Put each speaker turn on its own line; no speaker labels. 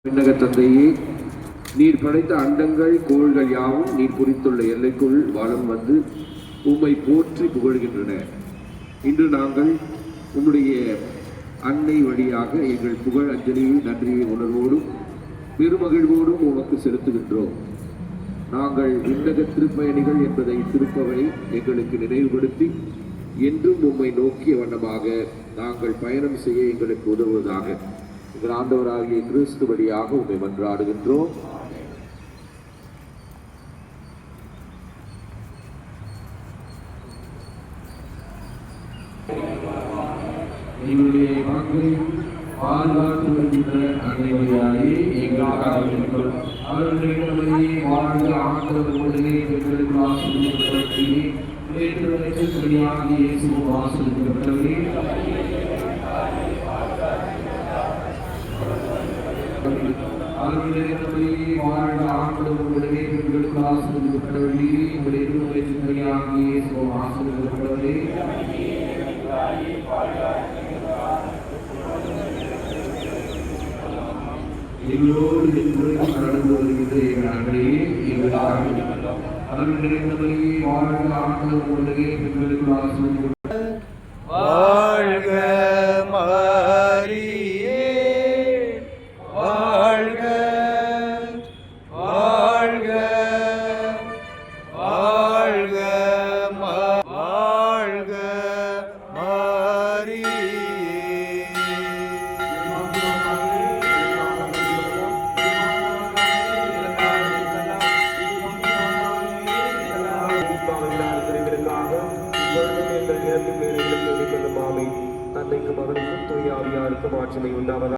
விண்ணக தந்தையே, நீர் படைத்த அண்டங்கள் கோள்கள் யாவும் நீர் குறித்துள்ள எல்லைக்குள் வலம் வந்து உம்மை போற்றி புகழ்கின்றன. இன்று நாங்கள் உம்முடைய அன்னை வழியாக எங்கள் புகழ் அஞ்சலியை நன்றியை உணர்வோடும் பெருமகிழ்வோடும் உமக்கு செலுத்துகின்றோம். நாங்கள் விண்ணக திருப்பயணிகள் என்பதை திருப்பவை எங்களுக்கு நினைவுபடுத்தி என்றும் உம்மை நோக்கிய வண்ணமாக நாங்கள் பயணம் செய்ய எங்களுக்கு உதவுவதாக எங்கள் ஆண்டவராகிய கிறிஸ்து வழியாக உம்மை மன்றாடுகின்றோம். எங்களுடைய மக்களையும் பாதுகாத்து வருகின்ற அனைவரையாலே எங்களுக்காக அவர்களுடைய வாழ்ந்த ஆண்டவர்களுடைய எங்களுக்கு ஆசிரியர்களே இயேசு ஆசிரியர்களே அவர்களுடைய வாழ்ந்த ஆண்டவர்களுடைய எங்களுக்கு ஆசிரியர்களே இயேசு ஆசிரியர்களே எங்களோடு நடந்து வருகின்ற எங்கள் அன்றையே எங்கள் அவர்களுடைய வாழ்ந்த ஆண்டவர்களுடைய எங்களுக்கு ஆசிரியர்கள்
வாழ்க மரியே, வாழ்க வாழ்க வாழ்க வாழ்க மரியே.
தந்தைக்கு மகனுக்கும் தூய ஆவியாருக்கும் ஆட்சிமை உண்டாவதாக.